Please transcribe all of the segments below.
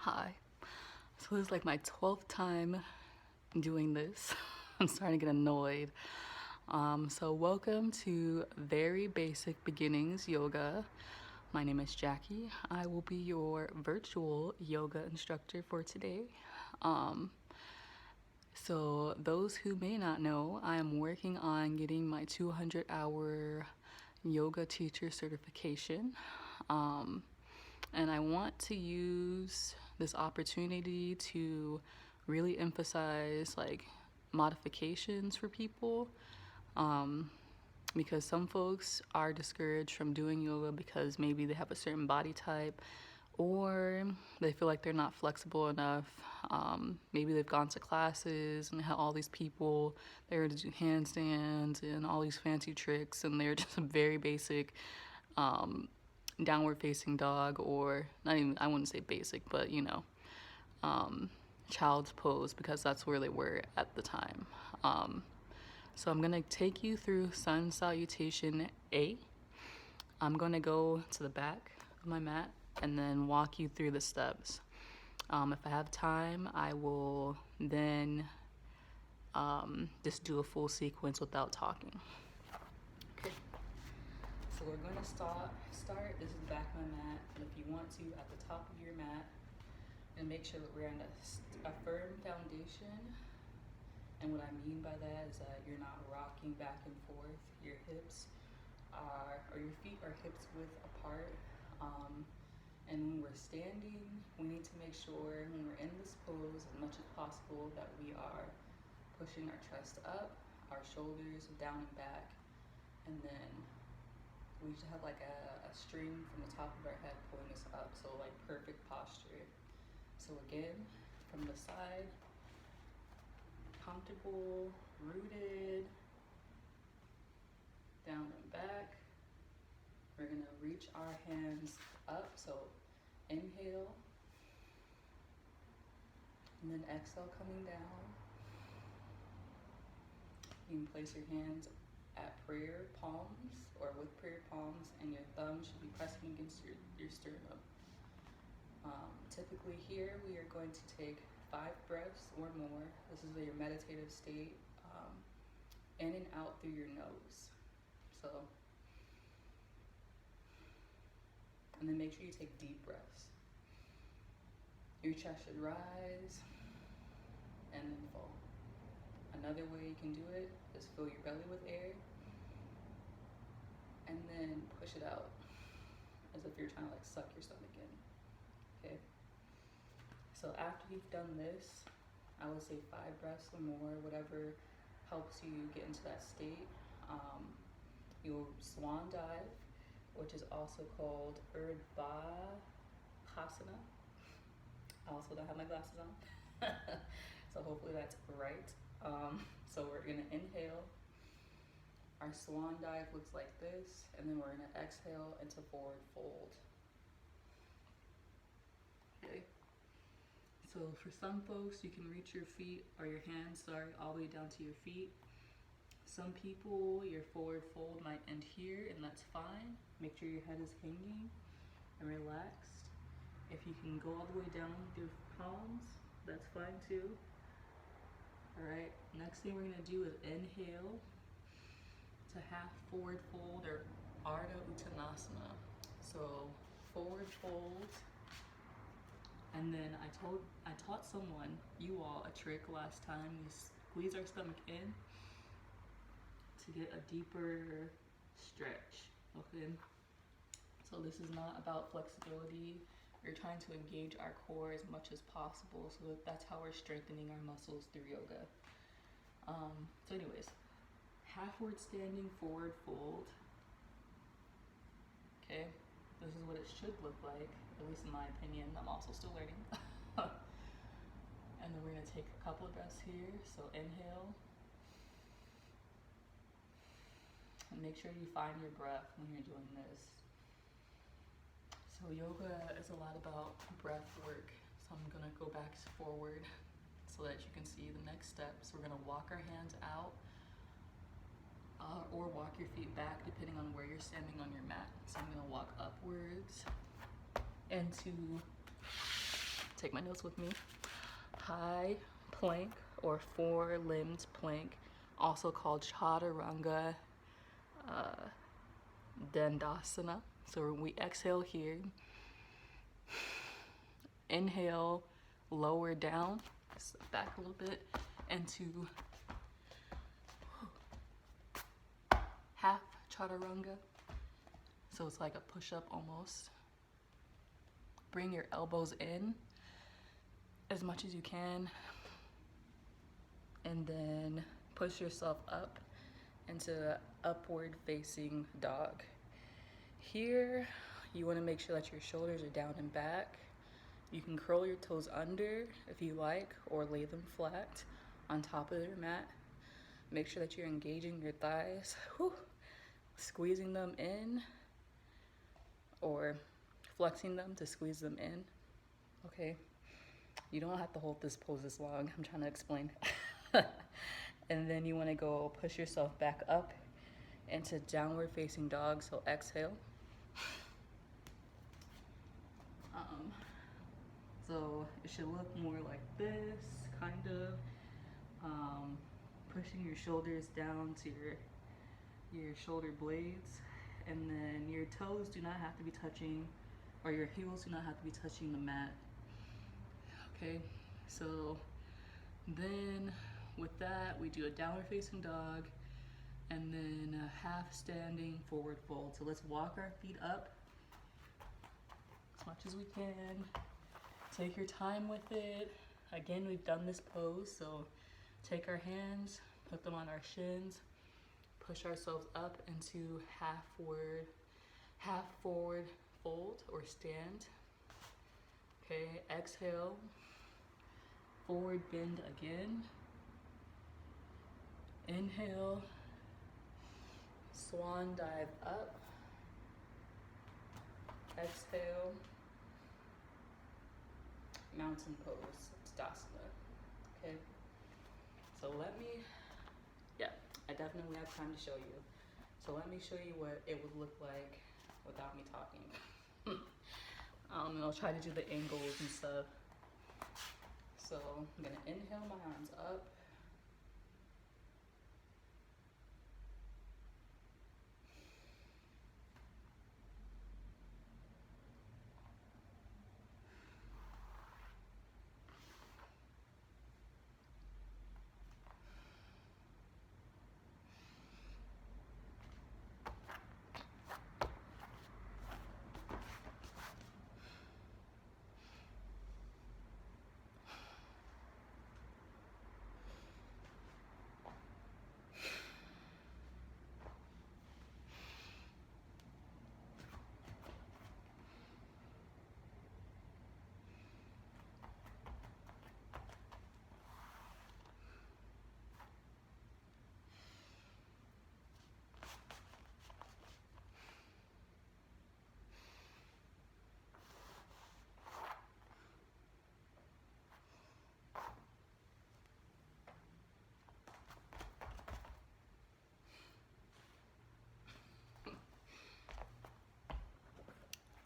Hi. So this is like my 12th time doing this. I'm starting to get annoyed. So welcome to Very Basic Beginnings Yoga. My name is Jackie. I will be your virtual yoga instructor for today. So those who may not know, I am working on getting my 200-hour yoga teacher certification. And I want to use this opportunity to really emphasize like modifications for people, because some folks are discouraged from doing yoga because maybe they have a certain body type or they feel like they're not flexible enough. Maybe they've gone to classes and had all these people there to do handstands and all these fancy tricks, and they're just a very basic downward facing dog, or not even, I wouldn't say basic, but child's pose, because that's where they were at the time. So I'm gonna take you through Sun Salutation A. I'm gonna go to the back of my mat and then walk you through the steps. If I have time, I will then just do a full sequence without talking. Okay. So we're going to start, this is the back of my mat, and if you want to, at the top of your mat, and make sure that we're on a firm foundation. And what I mean by that is that you're not rocking back and forth. Your hips are, or your feet are hips width apart. And when we're standing, we need to make sure when we're in this pose, as much as possible, that we are pushing our chest up, our shoulders down and back, and then we should have like a string from the top of our head pulling us up, so like perfect posture. So again, from the side, comfortable, rooted, down and back. We're gonna reach our hands up, so inhale, and then exhale coming down. You can place your hands at prayer palms or with prayer palms, and your thumb should be pressing against your sternum. Typically here we are going to take 5 breaths or more. This is your meditative state, in and out through your nose. So, and then make sure you take deep breaths. Your chest should rise and then fall. Another way you can do it is fill your belly with air and then push it out as if you're trying to like suck your stomach in. Okay. So after you've done this, I would say 5 breaths or more, whatever helps you get into that state. You'll swan dive, which is also called Urdhva Hasana. I also don't have my glasses on, so hopefully that's right. So we're gonna inhale. Our swan dive looks like this, and then we're gonna exhale into forward fold. Okay. So for some folks, you can reach your feet or your hands, all the way down to your feet. Some people, your forward fold might end here, and that's fine. Make sure your head is hanging and relaxed. If you can go all the way down with your palms, that's fine too. All right, next thing we're gonna do is inhale to half forward fold, or Ardha Uttanasana. So forward fold, and then I taught someone, you all, a trick last time. We squeeze our stomach in to get a deeper stretch, okay? So this is not about flexibility. We're trying to engage our core as much as possible, so that's how we're strengthening our muscles through yoga. So anyways, halfward standing forward fold. Okay, this is what it should look like, at least in my opinion. I'm also still learning. And then we're gonna take a couple of breaths here. So inhale. And make sure you find your breath when you're doing this. So yoga is a lot about breath work. So I'm gonna go back forward so that you can see the next steps. We're gonna walk our hands out, or walk your feet back depending on where you're standing on your mat. So I'm gonna walk upwards into take my notes with me. High plank or four-limbed plank, also called chaturanga dandasana. So we exhale here, inhale, lower down, back a little bit, into half chaturanga. So it's like a push-up almost. Bring your elbows in as much as you can, and then push yourself up into upward facing dog. Here, you want to make sure that your shoulders are down and back. You can curl your toes under if you like, or lay them flat on top of your mat. Make sure that you're engaging your thighs, squeezing them in, or flexing them to squeeze them in. Okay, you don't have to hold this pose this long. I'm trying to explain. And then you want to go push yourself back up into downward facing dog. So exhale. So it should look more like this, kind of. Pushing your shoulders down to your shoulder blades, and then your toes do not have to be touching, or your heels do not have to be touching the mat. Okay, so then with that, we do a downward facing dog, and then a half standing forward fold. So let's walk our feet up as much as we can. Take your time with it. Again, we've done this pose, so take our hands, put them on our shins, push ourselves up into half forward fold or stand. Okay, exhale, forward bend again. Inhale, swan dive up. Exhale, mountain pose, Tadasana. Okay, so I definitely have time to show you. So let me show you what it would look like without me talking. And I'll try to do the angles and stuff. So I'm gonna inhale my arms up.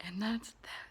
And that's that.